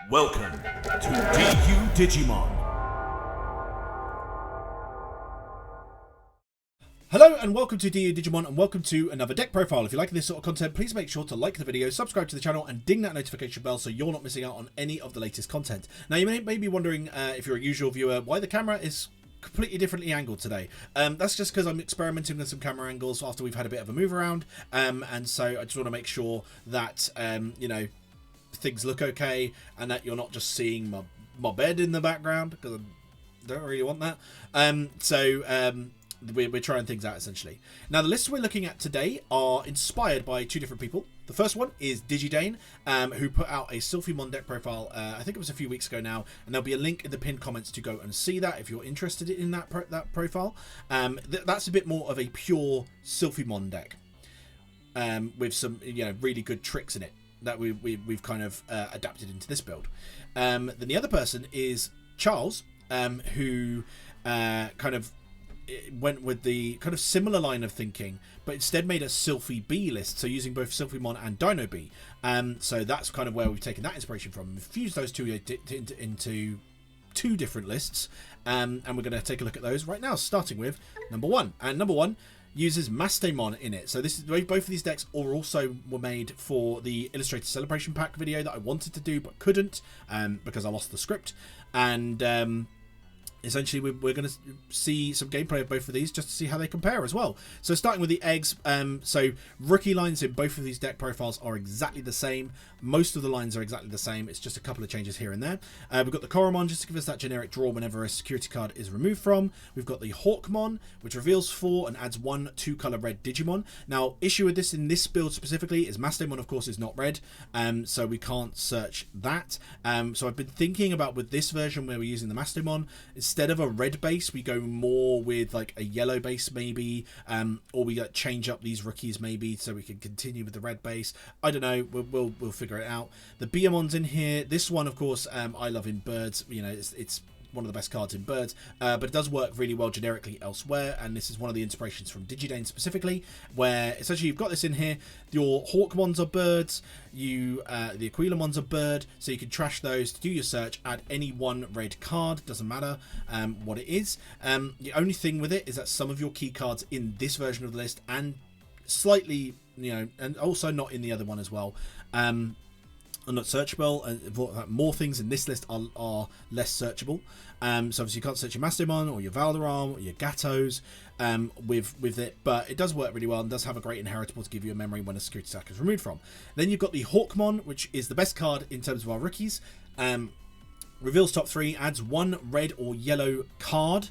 Welcome to DU Digimon. Hello and welcome to DU Digimon and welcome to another deck profile. If you like this sort of content, please make sure to like the video, subscribe to the channel and ding that notification bell so you're not missing out on any of the latest content. Now you may be wondering, if you're a usual viewer, why the camera is completely differently angled today. That's just because I'm experimenting with some camera angles after we've had a bit of a move around, and so I just want to make sure that you know, things look okay and that you're not just seeing my bed in the background, because I don't really want that. We're trying things out essentially. Now the lists we're looking at today are inspired by two different people. The first one is Digidane, who put out a Silphymon deck profile, I think it was a few weeks ago now, and there'll be a link in the pinned comments to go and see that if you're interested in that profile. That's a bit more of a pure Silphymon deck, with some, you know, really good tricks in it that we've kind of adapted into this build. Then the other person is Charles, who kind of went with the kind of similar line of thinking, but instead made a Silphybee list, so using both Silphymon and Dinobeemon. So that's kind of where we've taken that inspiration from. We've fused those two into two different lists, and we're going to take a look at those right now, starting with number one. And number one uses Mastemon in it. So this is both of these decks were made for the Illustrated Celebration Pack video that I wanted to do but couldn't, because I lost the script. And essentially we're going to see some gameplay of both of these just to see how they compare as well. So starting with the eggs, so rookie lines in both of these deck profiles are exactly the same. Most of the lines are exactly the same. It's just a couple of changes here and there. We've got the Koromon, just to give us that generic draw whenever a security card is removed from. We've got the Hawkmon, which reveals 4 and adds 1 2-color red Digimon. Now, issue with this in this build specifically is Mastemon, of course, is not red, so we can't search that. So I've been thinking about, with this version where we're using the Mastemon, instead of a red base, we go more with like a yellow base maybe, or we change up these rookies maybe so we can continue with the red base. I don't know, we'll figure it out. The Biyomon's in here. This one, of course, I love in birds. You know, it's one of the best cards in birds, but it does work really well generically elsewhere, and this is one of the inspirations from Digidane specifically, where essentially you've got this in here. Your Hawkmons are birds, the Aquilamons are bird, so you can trash those to do your search, add any one red card, doesn't matter what it is. The only thing with it is that some of your key cards in this version of the list, and slightly, you know, and also not in the other one as well, are not searchable, and more things in this list are less searchable. So obviously you can't search your Mastemon or your Valdur or your Gatos with it, but it does work really well and does have a great inheritable to give you a memory when a security stack is removed from. Then you've got the Hawkmon, which is the best card in terms of our rookies. Reveals top 3, adds 1 red or yellow card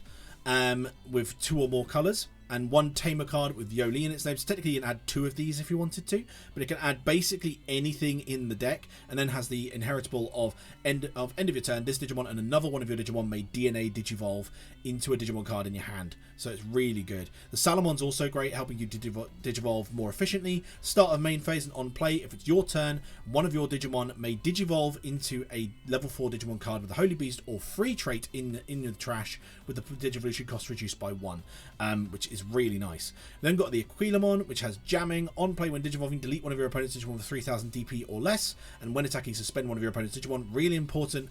with 2 or more colours, and 1 tamer card with YoleiInoue in its name. So technically you can add 2 of these if you wanted to, but it can add basically anything in the deck, and then has the inheritable of end of your turn, this Digimon and another one of your Digimon may DNA Digivolve into a Digimon card in your hand. So it's really good. The Salamon's also great, helping you to Digivolve more efficiently. Start of main phase and on play, if it's your turn, one of your Digimon may Digivolve into a level 4 Digimon card with a Holy Beast or free trait in the trash, with the Digivolution cost reduced by 1, which is really nice. Then got the Aquilamon, which has jamming. On play when Digivolving, delete one of your opponent's Digimon with 3000 DP or less, and when attacking, suspend one of your opponent's Digimon. Really important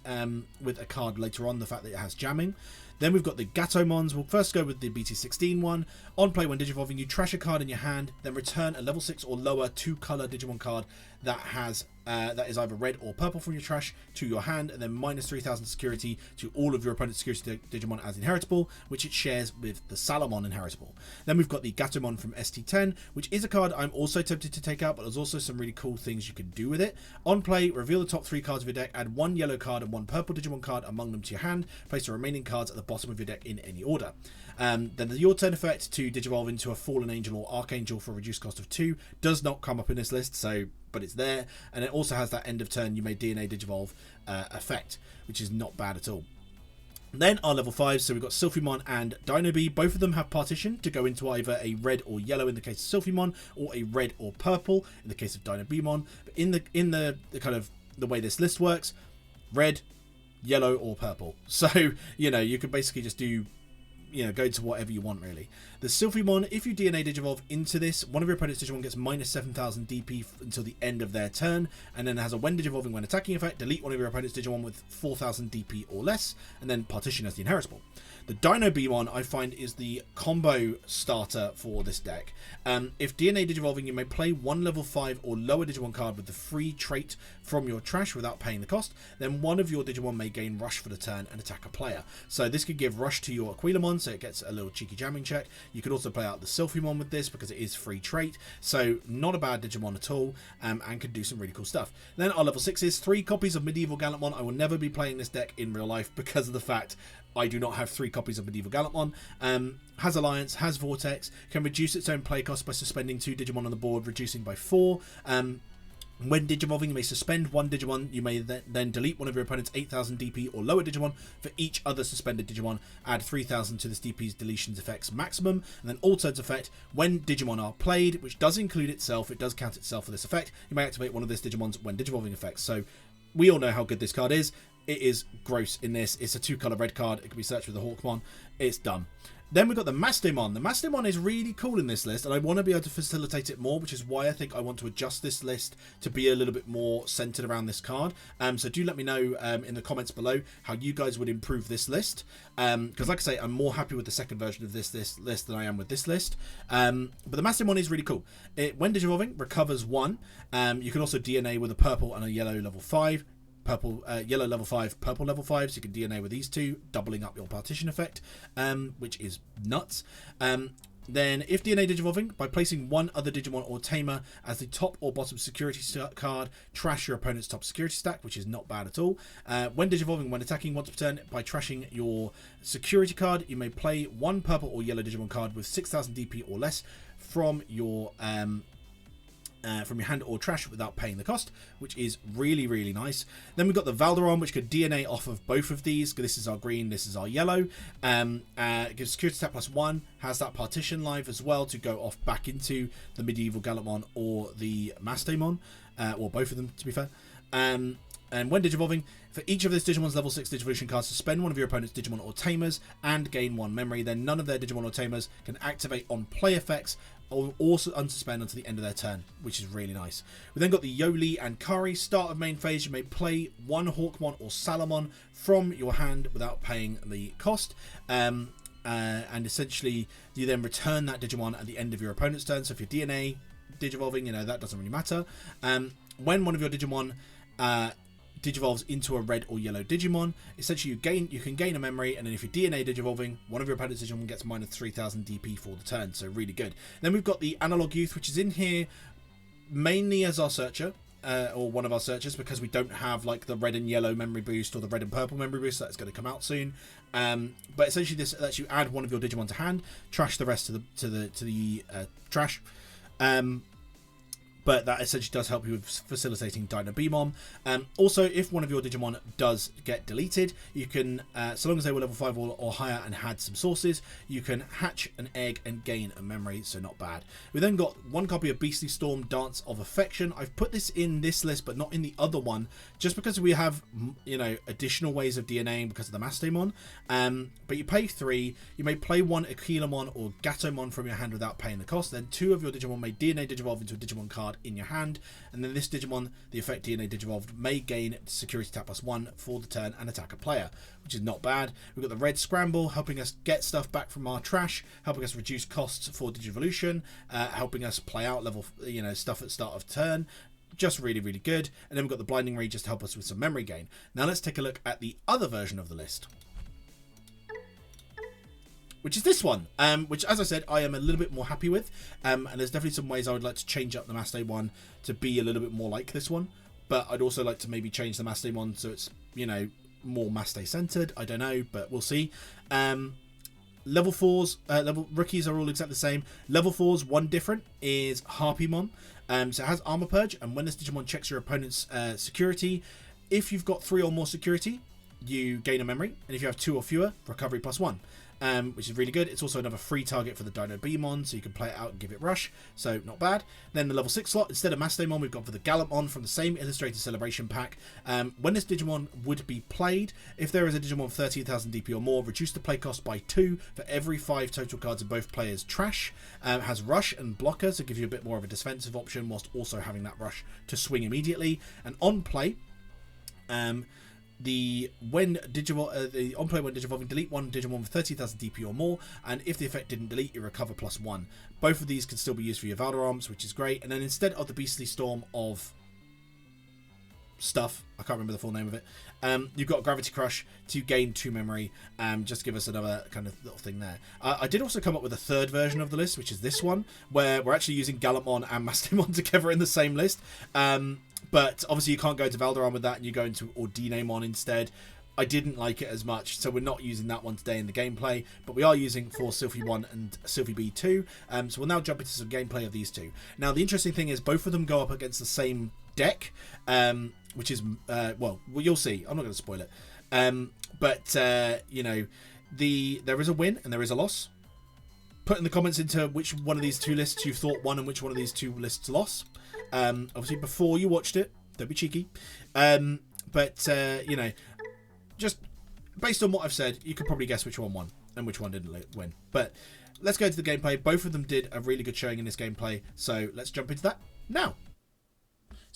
with a card later on, the fact that it has jamming. Then we've got the Gatomons. We'll first go with the BT16 one. On play when Digivolving, you trash a card in your hand, then return a level 6 or lower 2-color Digimon card that has that is either red or purple from your trash to your hand, and then minus 3000 security to all of your opponent's security Digimon as inheritable, which it shares with the Salamon inheritable. Then we've got the Gatomon from ST10, which is a card I'm also tempted to take out, but there's also some really cool things you can do with it. On play, reveal the top 3 cards of your deck, add 1 yellow card and 1 purple Digimon card among them to your hand, place the remaining cards at the bottom of your deck in any order. Then the your turn effect to Digivolve into a Fallen Angel or Archangel for a reduced cost of 2 does not come up in this list, so but it's there, and it also has that end of turn you may DNA Digivolve effect, which is not bad at all. Then our level 5, so we've got Silphymon and Dinobeemon. Both of them have partition to go into either a red or yellow in the case of Silphymon, or a red or purple in the case of Dinobeemon. But in the kind of the way this list works, red, yellow or purple. So, you know, you can basically just do go to whatever you want, really. The Silphymon, if you DNA Digivolve into this, one of your opponent's Digimon gets minus 7,000 DP until the end of their turn, and then it has a when Digivolving when attacking effect, delete one of your opponent's Digimon with 4,000 DP or less, and then partition as the inheritable. The Dinobeemon, I find, is the combo starter for this deck. If DNA Digivolving, you may play one level 5 or lower Digimon card with the free trait from your trash without paying the cost, then one of your Digimon may gain Rush for the turn and attack a player. So this could give Rush to your Aquilamon, so it gets a little cheeky jamming check. You could also play out the Silphymon with this because it is free trait, so not a bad Digimon at all, and could do some really cool stuff. Then our level 6 is 3 copies of Medieval Gallantmon. I will never be playing this deck in real life because of the fact I do not have 3 copies of Medieval Gallantmon. Has Alliance, has Vortex, can reduce its own play cost by suspending 2 Digimon on the board, reducing by 4. When Digivolving, you may suspend 1 Digimon. You may then delete one of your opponent's 8,000 DP or lower Digimon. For each other suspended Digimon, add 3,000 to this DP's deletions effects maximum. And then Altered's effect, when Digimon are played, which does include itself, it does count itself for this effect, you may activate one of this Digimon's when Digivolving effects. So we all know how good this card is. It is gross in this. It's a 2-color red card. It can be searched with the Hawkmon. It's done. Then we've got the Mastemon. The Mastemon is really cool in this list, and I want to be able to facilitate it more, which is why I think I want to adjust this list to be a little bit more centered around this card. So do let me know in the comments below how you guys would improve this list. Because like I say, I'm more happy with the second version of this list than I am with this list. But the Mastemon is really cool. When Digivolving, recovers 1. You can also DNA with a purple and a yellow level 5. Yellow level 5, purple level 5, so you can DNA with these 2, doubling up your partition effect, which is nuts. Then, if DNA Digivolving, by placing one other Digimon or Tamer as the top or bottom security card, trash your opponent's top security stack, which is not bad at all. When Digivolving, when attacking once per turn, by trashing your security card, you may play one purple or yellow Digimon card with 6,000 DP or less from your hand or trash without paying the cost, which is really, really nice. Then we've got the Valdur, which could DNA off of both of these. This is our green, this is our yellow. Gives security stat +1, has that partition live as well to go off back into the Medieval Gallantmon or the Mastemon, or both of them, to be fair. And when Digivolving, for each of this Digimon's level 6 Digivolution cards, suspend one of your opponent's Digimon or Tamers and gain 1 memory. Then none of their Digimon or Tamers can activate on play effects or also unsuspend until the end of their turn, which is really nice. We then got the YoleiInoue and Kari. Start of main phase, you may play one Hawkmon or Salamon from your hand without paying the cost. And essentially, you then return that Digimon at the end of your opponent's turn. So if you're DNA Digivolving, that doesn't really matter. When one of your Digimon Digivolves into a red or yellow Digimon, essentially you can gain a memory, and then if you're DNA Digivolving, one of your opponent's Digimon gets minus 3,000 DP for the turn, so really good. Then we've got the AnalogYouth, which is in here mainly as our searcher, or one of our searchers, because we don't have like the red and yellow memory boost or the red and purple memory boost. That's going to come out soon. But essentially this lets you add one of your Digimon to hand, trash the rest to the trash. But that essentially does help you with facilitating Dinobeemon. Also, if one of your Digimon does get deleted, you can, so long as they were level 5 or higher and had some sources, you can hatch an egg and gain a memory, so not bad. We then got one copy of Beastly Storm, Dance of Affection. I've put this in this list, but not in the other one, just because we have, additional ways of DNAing because of the Mastemon. But you pay 3, you may play one Aquilamon or Gatomon from your hand without paying the cost. Then 2 of your Digimon may DNA Digivolve into a Digimon card in your hand, and then this Digimon, the effect DNA Digivolved, may gain security tap +1 for the turn and attack a player, which is not bad. We've got the Red Scramble, helping us get stuff back from our trash, helping us reduce costs for Digivolution, helping us play out level, stuff at start of turn. Just really, really good. And then we've got the BlindingRay just to help us with some memory gain. Now let's take a look at the other version of the list, which is this one, which, as I said, I am a little bit more happy with, and there's definitely some ways I would like to change up the Mastemon to be a little bit more like this one, but I'd also like to maybe change the Mastemon so it's, more Maste centered. I don't know, but we'll see. Level 4s, level rookies are all exactly the same. Level 4s, one different is Harpymon. So it has Armor Purge, and when this Digimon checks your opponent's security, if you've got 3 or more security, you gain a memory, and if you have 2 or fewer, recovery +1. which is really good. It's also another free target for the Dinobeemon, so you can play it out and give it rush, so not bad. Then the level 6 slot, instead of Mastemon, we've gone for the Gallantmon from the same Illustrated Celebration pack. When this Digimon would be played, if there is a Digimon 13,000 DP or more, reduce the play cost by 2 for every 5 total cards in both players' trash. Has rush and blocker, so gives you a bit more of a defensive option, whilst also having that rush to swing immediately. And on play, on play when Digivolving, delete one Digimon with 30,000 DP or more, and if the effect didn't delete, you recover +1. Both of these can still be used for your Valdur arms, which is great. And then instead of the Beastly Storm of stuff, I can't remember the full name of it, you've got Gravity Crush to gain 2 memory, just to give us another kind of little thing there. I did also come up with a third version of the list, which is this one, where we're actually using Gallantmon and Mastemon together in the same list. But obviously you can't go into Valdur with that, and you go into Dinobeemon instead. I didn't like it as much, so we're not using that one today in the gameplay, but we are using for Silphymon and Silphybee 2. So we'll now jump into some gameplay of these two. Now the interesting thing is both of them go up against the same deck, which is, well, you'll see. I'm not going to spoil it. You know, there is a win and there is a loss. Put in the comments into which one of these two lists you thought won and which one of these two lists lost. Obviously, before you watched it, don't be cheeky. You know, just based on what I've said, you could probably guess which one won and which one didn't win. But let's go to the gameplay. Both of them did a really good showing in this gameplay, so let's jump into that now.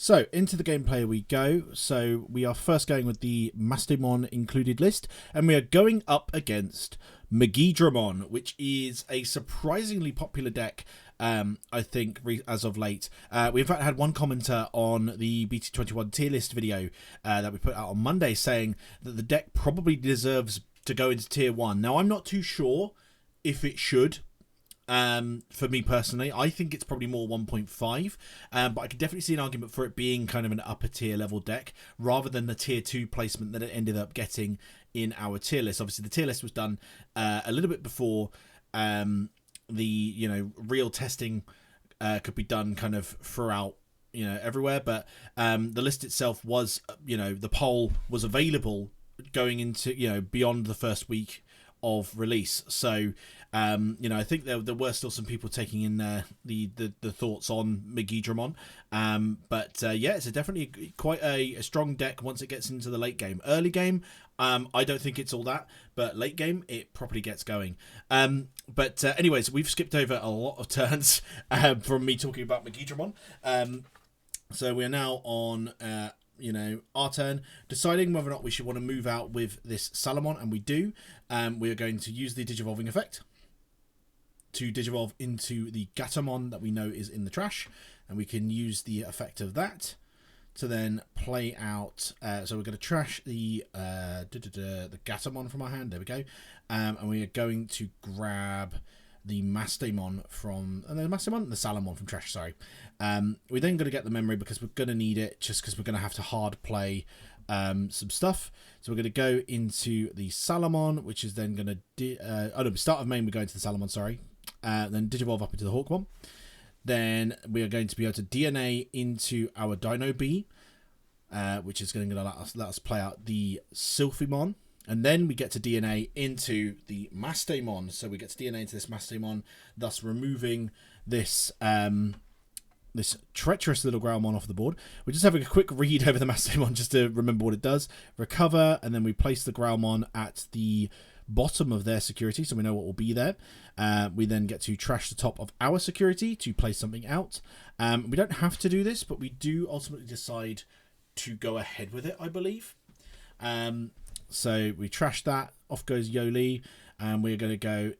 So, into the gameplay we go. So, we are first going with the Mastemon included list, and we are going up against Digimon, which is a surprisingly popular deck, I think, as of late. We in fact had one commenter on the BT21 tier list video that we put out on Monday saying that the deck probably deserves to go into tier 1. Now, I'm not too sure if it should. For me personally, I think it's probably more 1.5, but I could definitely see an argument for it being kind of an upper tier level deck rather than the tier 2 placement that it ended up getting in our tier list. Obviously, the tier list was done a little bit before the real testing could be done kind of throughout everywhere, but the list itself was the poll was available going into beyond the first week of release. So I think there were still some people taking in the thoughts on Digimon, yeah, it's definitely quite a strong deck once it gets into the late game. Early game, I don't think it's all that, but late game it properly gets going. Anyways, we've skipped over a lot of turns from me talking about Digimon. So we are now on our turn, deciding whether or not we should want to move out with this Salamon, and we do. We are going to use the Digivolving effect to Digivolve into the Gatomon that we know is in the trash, and we can use the effect of that to then play out. So we're going to trash the Gatomon from our hand. There we go. And we are going to grab the Mastemon from the Salamon from trash. Sorry. We're then going to get the memory because we're going to need it, just because we're going to have to hard play some stuff. So we're going to go into the Salamon, which is then going to start of main. We go into the Salamon. Sorry. Then Digivolve up into the Hawkmon. Then we are going to be able to DNA into our Dinobeemon, which is going to let us play out the Silphymon. And then we get to DNA into the Mastemon. So we get to DNA into this Mastemon, thus removing this this treacherous little Growlmon off the board. We're just having a quick read over the Mastemon just to remember what it does. Recover, and then we place the Growlmon at the bottom of their security, so we know what will be there. We then get to trash the top of our security to place something out. We don't have to do this, but we do ultimately decide to go ahead with it, I believe. So we trash that, off goes YoleiInoue, and we're going to go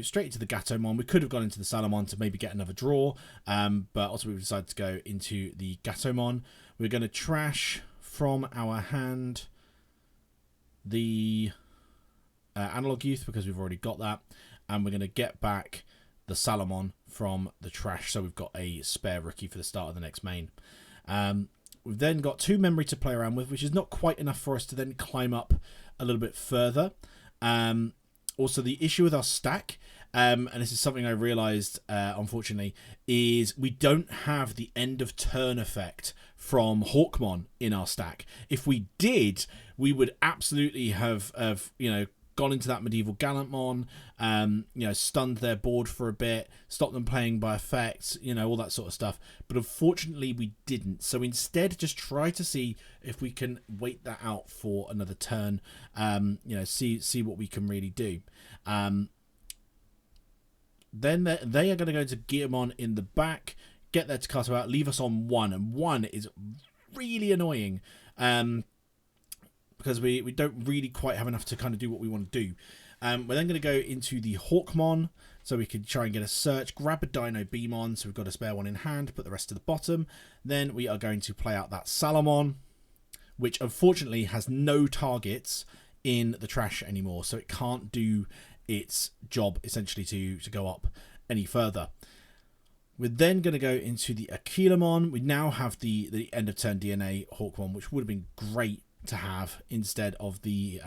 straight into the Gatomon. We could have gone into the Salamon to maybe get another draw, but ultimately we decided to go into the Gatomon. We're going to trash from our hand the AnalogYouth because we've already got that, and we're going to get back the Salamon from the trash, so we've got a spare rookie for the start of the next main. We've then got 2 memory to play around with, which is not quite enough for us to then climb up a little bit further. Also, the issue with our stack, and this is something I realised, unfortunately, is we don't have the end of turn effect from Hawkmon in our stack. If we did, we would absolutely have gone into that MedievalGallantmon, you know, stunned their board for a bit, stopped them playing by effect, you know, all that sort of stuff. But unfortunately, we didn't. So instead, just try to see if we can wait that out for another turn. You know, see what we can really do. Then they are going to go to Gatomon in the back, get their Takato out, leave us on 1, and 1 is really annoying. Because we don't really quite have enough to kind of do what we want to do. We're then going to go into the Hawkmon, so we can try and get a search, grab a Dinobeemon, so we've got a spare one in hand, put the rest to the bottom. Then we are going to play out that Salamon, which unfortunately has no targets in the trash anymore, so it can't do its job essentially to go up any further. We're then going to go into the Aquilamon. We now have the end of turn DNA Hawkmon, which would have been great to have instead of the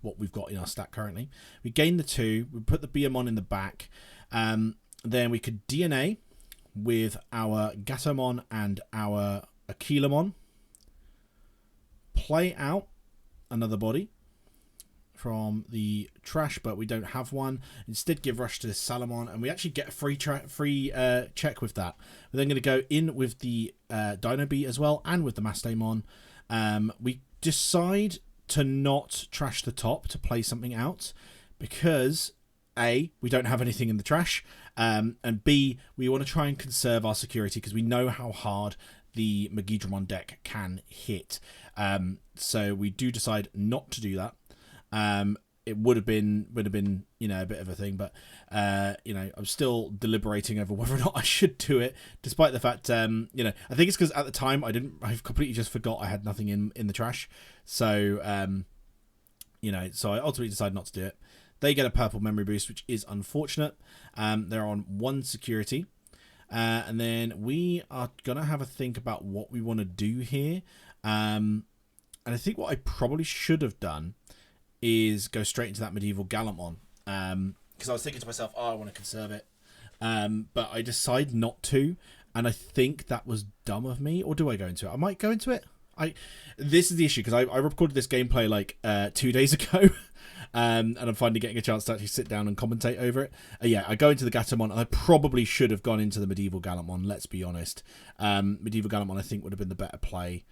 what we've got in our stack currently. We gain the 2, we put the Biyomon in the back, then we could DNA with our Gatomon and our Aquilamon, play out another body from the trash, but we don't have one. Instead, give rush to Salamon, and we actually get a free check with that. We're then going to go in with the Dinobeemon as well, and with the Mastemon. We decide to not trash the top to play something out because A, we don't have anything in the trash, and B, we want to try and conserve our security because we know how hard the Digimon deck can hit. So we do decide not to do that. It would have been you know, a bit of a thing, but you know, I'm still deliberating over whether or not I should do it, despite the fact you know, I think it's because at the time I completely just forgot I had nothing in the trash, so you know, so I ultimately decided not to do it. They get a purple memory boost, which is unfortunate. They're on 1 security, and then we are gonna have a think about what we want to do here, and I think what I probably should have done is go straight into that MedievalGallantmon, because I was thinking to myself, oh, I want to conserve it, but I decide not to, and I think that was dumb of me. Or do I go into it? I might go into it. This is the issue, because I recorded this gameplay like 2 days ago, and I'm finally getting a chance to actually sit down and commentate over it. Yeah, I go into the Gatomon, and I probably should have gone into the MedievalGallantmon, let's be honest. MedievalGallantmon I think would have been the better play.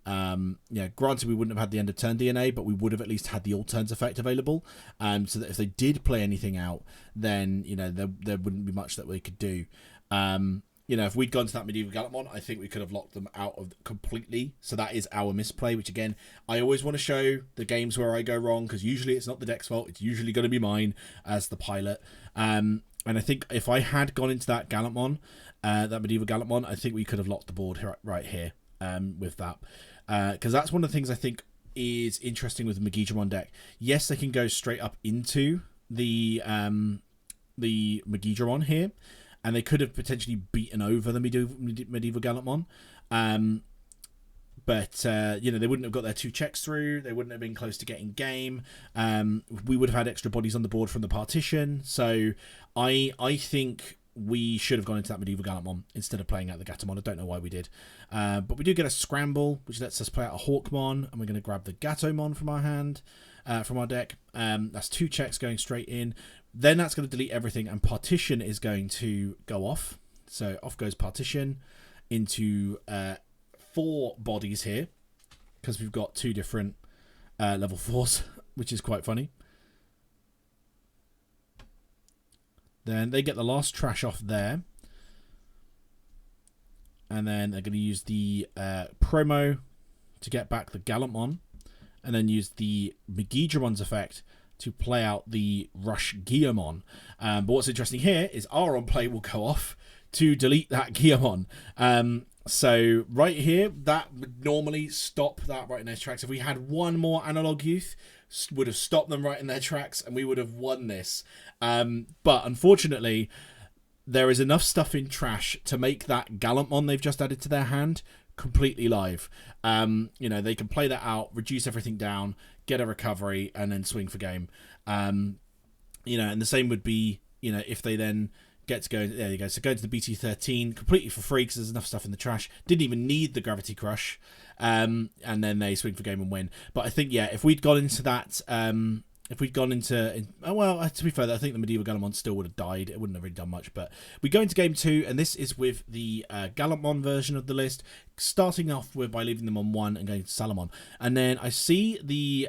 Yeah, granted we wouldn't have had the end of turn DNA, but we would have at least had the all turns effect available, so that if they did play anything out, then you know there wouldn't be much that we could do. You know, if we'd gone to that MedievalGallantmon, I think we could have locked them out of completely. So that is our misplay, which again, I always want to show the games where I go wrong, because usually it's not the deck's fault, it's usually going to be mine as the pilot. And I think if I had gone into that Gallantmon, that MedievalGallantmon, I think we could have locked the board right here with that. Because that's one of the things I think is interesting with the Digimon deck. Yes, they can go straight up into the Digimon here, and they could have potentially beaten over the MedievalGallantmon. But you know, they wouldn't have got their 2 checks through. They wouldn't have been close to getting game. We would have had extra bodies on the board from the partition. So I think we should have gone into that MedievalGallantmon instead of playing out the Gatomon. I don't know why we did. But we do get a scramble, which lets us play out a Hawkmon, and we're going to grab the Gatomon from our hand, from our deck. That's 2 checks going straight in. Then that's going to delete everything, and partition is going to go off. So off goes partition into 4 bodies here, because we've got 2 different level 4s, which is quite funny. Then they get the last trash off there. And then they're going to use the promo to get back the Gallantmon. And then use the Magidramon's effect to play out the Rush Giyomon. But what's interesting here is our on play will go off to delete that Giyomon. So right here, that would normally stop that right in their tracks. If we had one more AnalogYouth, would have stopped them right in their tracks, and we would have won this. But unfortunately, there is enough stuff in trash to make that Gallantmon they've just added to their hand completely live. You know, they can play that out, reduce everything down, get a recovery, and then swing for game. You know, and the same would be, you know, if they then get to go, there you go, so go to the BT13 completely for free because there's enough stuff in the trash, didn't even need the Gravity Crush, and then they swing for game and win. But I think, yeah, if we'd gone into that if we'd gone into... well, to be fair, I think the MedievalGallantmon still would have died. It wouldn't have really done much. But we go into game 2, and this is with the Gallantmon version of the list, starting off with by leaving them on 1 and going to Salamon. And then I see the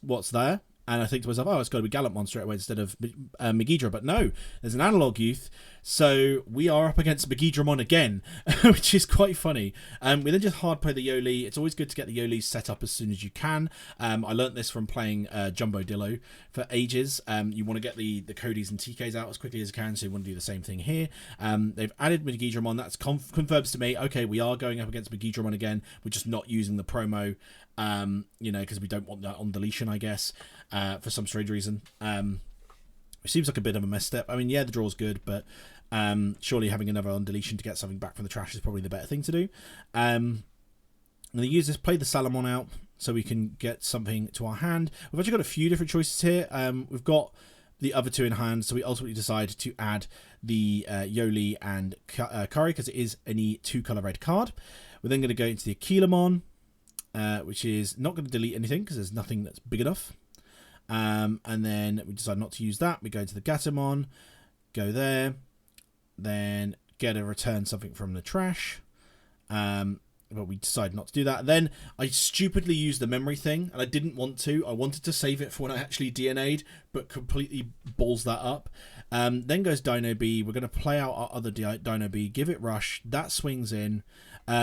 what's there. And I think to myself, oh, it's got to be Gallantmon straight away instead of Megidra. But no, there's an AnalogYouth. So we are up against Megidramon again, which is quite funny. We then just hard play the Yolei. It's always good to get the Yolei set up as soon as you can. I learnt this from playing Jumbo Dillo for ages. You want to get the Codys and TKs out as quickly as you can, so you want to do the same thing here. They've added Megidramon. That's confirms to me, okay, we are going up against Megidramon again. We're just not using the promo, because we don't want that on deletion, I guess. For some strange reason. It seems like a bit of a misstep. I mean, yeah, the draw's good, but surely having another on deletion to get something back from the trash is probably the better thing to do. I'm going to use this, play the Salamon out, so we can get something to our hand. We've actually got a few different choices here. We've got the other two in hand, so we ultimately decide to add the Yolei and Kari, because it is any 2-color red card. We're then going to go into the Aquilamon, which is not going to delete anything, because there's nothing that's big enough. And then we decide not to use that. We go to the Gatomon, go there, then get a return something from the trash. But we decide not to do that. Then I stupidly used the memory thing, and I didn't want to. I wanted to save it for when I actually DNA'd, but completely balls that up. Then goes Dinobee. We're going to play out our other Dinobee, give it rush. That swings in.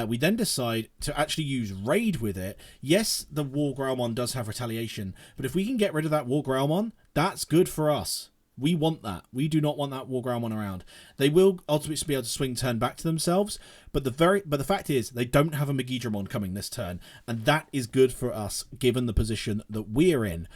We then decide to actually use Raid with it. Yes, the War Growlmon does have retaliation, but if we can get rid of that War Growlmon, that's good for us. We want that. We do not want that War Growlmon around. They will ultimately be able to swing turn back to themselves, but the fact is they don't have a Megidramon coming this turn, and that is good for us given the position that we're in.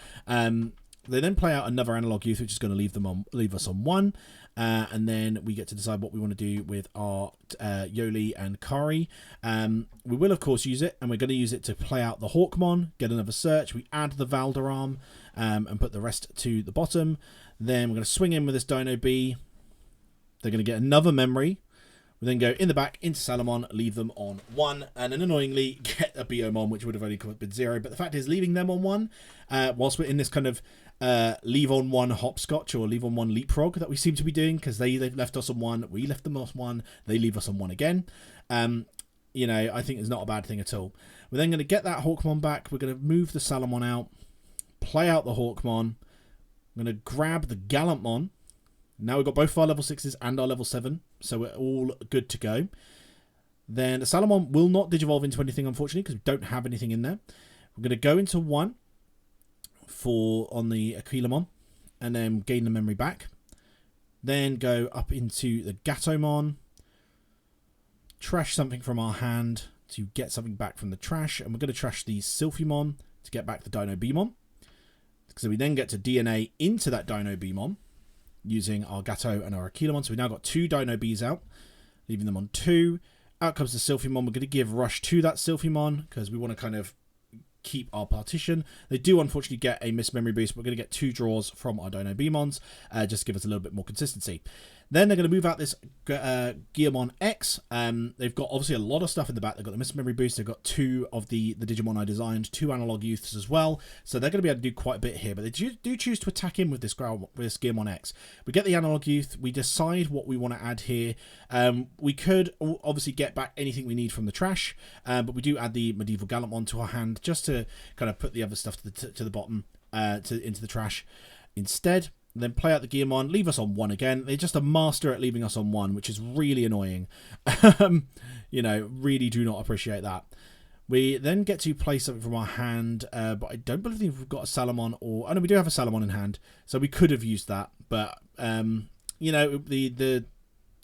They then play out another AnalogYouth, which is going to leave us on 1. And then we get to decide what we want to do with our Yolei and Kari. We will, of course, use it, and we're going to use it to play out the Hawkmon, get another search. We add the Valdur arm and put the rest to the bottom. Then we're going to swing in with this Dinobee. They're going to get another memory. We then go in the back into Salamon, leave them on 1, and then annoyingly get a Biyomon, which would have only been 0. But the fact is, leaving them on 1, whilst we're in this kind of leave on 1 hopscotch or leave on 1 leapfrog that we seem to be doing, because they've left us on 1, we left them on 1, they leave us on 1 again. I think it's not a bad thing at all. We're then going to get that Hawkmon back. We're going to move the Salamon out, play out the Hawkmon. I'm going to grab the Gallantmon. Now we've got both our level 6s and our level 7, so we're all good to go. Then the Salamon will not digivolve into anything, unfortunately, because we don't have anything in there. We're going to go into 1 on the Aquilamon, and then gain the memory back. Then go up into the Gatomon, trash something from our hand to get something back from the trash, and we're going to trash the Silphymon to get back the Dinobeemon. So we then get to DNA into that Dinobeemon using our Gato and our Aquilamon. So we've now got 2 Dinobees out, leaving them on 2. Out comes the Silphymon. We're going to give rush to that Silphymon because we want to kind of keep our partition. They do unfortunately get a missed memory boost. But we're going to get 2 draws from our Dinobeemons, just to give us a little bit more consistency. Then they're going to move out this Gatomon X. They've got obviously a lot of stuff in the back. They've got the missed memory boost. They've got 2 of the Digimon I designed, 2 AnalogYouths as well. So they're going to be able to do quite a bit here. But they do choose to attack in with this Gatomon X. We get the AnalogYouth. We decide what we want to add here. We could obviously get back anything we need from the trash. But we do add the MedievalGallantmon to our hand just to kind of put the other stuff to the bottom, into the trash instead. Then play out the Gatomon, leave us on 1 again. They're just a master at leaving us on 1, which is really annoying. Really do not appreciate that. We then get to play something from our hand, but I don't believe we've got a Salamon or... Oh, no, we do have a Salamon in hand, so we could have used that. But, the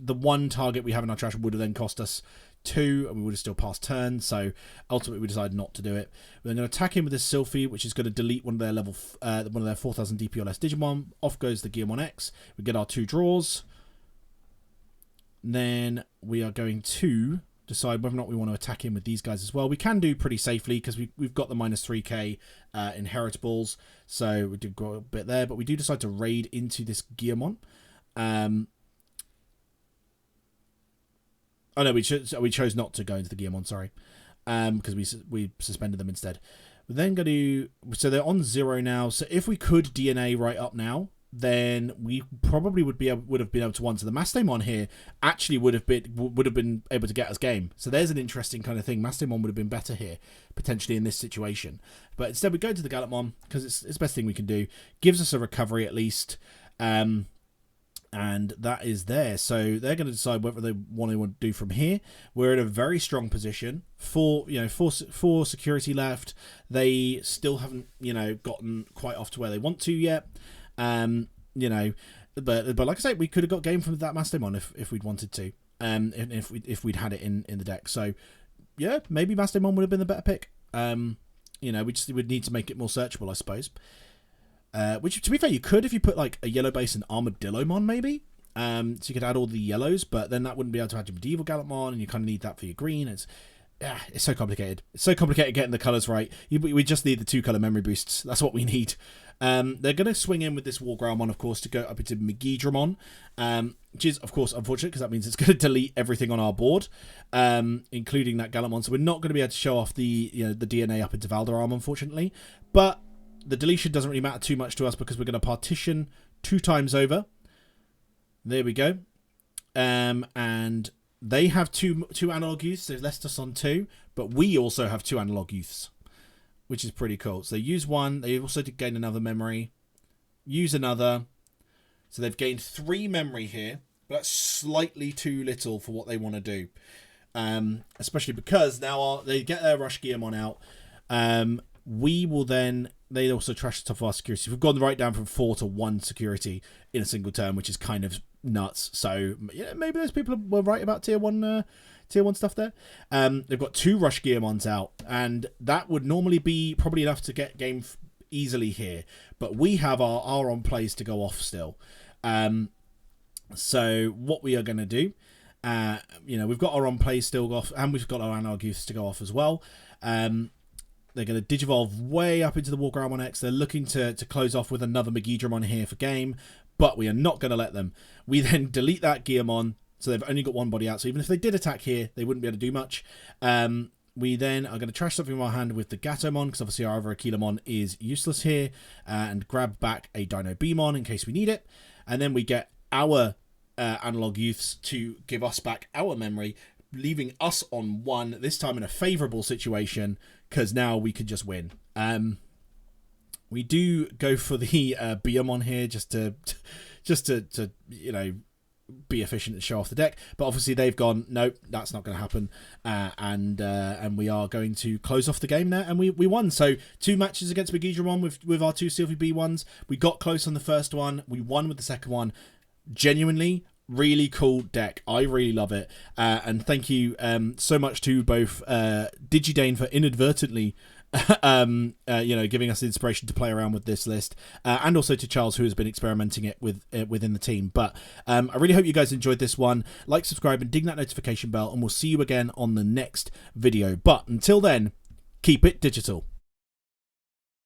1 target we have in our trash would have then cost us 2, and we would have still passed turn, so ultimately we decided not to do it. We're going to attack him with this Silphy, which is going to delete one of their 4000 DP or less Digimon. Off goes the Gatomon X. We get our 2 draws. Then we are going to decide whether or not we want to attack him with these guys as well. We can do pretty safely because we've got the minus 3k inheritables, so we did go a bit there, but we do decide to raid into this Gatomon. Oh no, we chose not to go into the Gatomon, sorry, because we suspended them instead. We We're then going to... So they're on 0 now. So if we could DNA right up now, then we probably would have been able to 1. So the Mastemon here actually would have been able to get us game. So there's an interesting kind of thing. Mastemon would have been better here, potentially in this situation. But instead we go to the Gallantmon, because it's the best thing we can do. Gives us a recovery at least. And that is there. So they're going to decide whether they want to do from here. We're in a very strong position. Four security left. They still haven't, gotten quite off to where they want to yet. But like I say, we could have got game from that Mastemon if we'd wanted to, and if we'd had it in the deck. So yeah, maybe Mastemon would have been the better pick. We would need to make it more searchable, I suppose. Which, to be fair, you could if you put like a yellow base and Armadillomon maybe. So you could add all the yellows, but then that wouldn't be able to add your MedievalGallantmon, and you kind of need that for your green. It's so complicated. It's so complicated getting the colours right. We just need the 2 colour memory boosts. That's what we need. They're going to swing in with this Wargroundmon, of course, to go up into Megidramon, which is, of course, unfortunate because that means it's going to delete everything on our board, including that Gallantmon. So we're not going to be able to show off the DNA up into Valdur, unfortunately. But the deletion doesn't really matter too much to us because we're going to partition 2 times over. There we go. And they have two AnalogYouths, so left us on 2, but we also have 2 AnalogYouths, which is pretty cool. So they use 1. They also did gain another memory. Use another. So they've gained 3 memory here. But that's slightly too little for what they want to do. Especially because now they get their Rush Gearmon out. We will then... They also trash the top of our security. We've gone right down from 4 to 1 security in a single turn, which is kind of nuts. So maybe those people were right about tier 1 stuff there. They've got 2 Rush Gearmons out, and that would normally be probably enough to get game easily here. But we have our on plays to go off still. So what we are going to do, we've got our on plays still off, and we've got our AnalogYouths to go off as well. They're going to Digivolve way up into the Wargroundmon X. They're looking to close off with another Megidramon here for game, but we are not going to let them. We then delete that Gearmon, so they've only got 1 body out. So even if they did attack here, they wouldn't be able to do much. We then are going to trash something in our hand with the Gatomon, because obviously our other Aquilamon is useless here, and grab back a Dinobeemon in case we need it. And then we get our AnalogYouths to give us back our memory, leaving us on 1, this time in a favourable situation, because now we could just win. We do go for the Biyomon here just to be efficient and show off the deck, but obviously they've gone, nope, that's not going to happen, and we are going to close off the game there, and we won. So 2 matches against Megidramon with our 2 Silphybee ones. We got close on the first one, we won with the second one. Genuinely really cool deck. I really love it, and thank you so much to both Digidane for inadvertently giving us the inspiration to play around with this list, and also to Charles, who has been experimenting it with within the team. But I really hope you guys enjoyed this one. Like, subscribe, and ding that notification bell, and we'll see you again on the next video. But until then, keep it digital.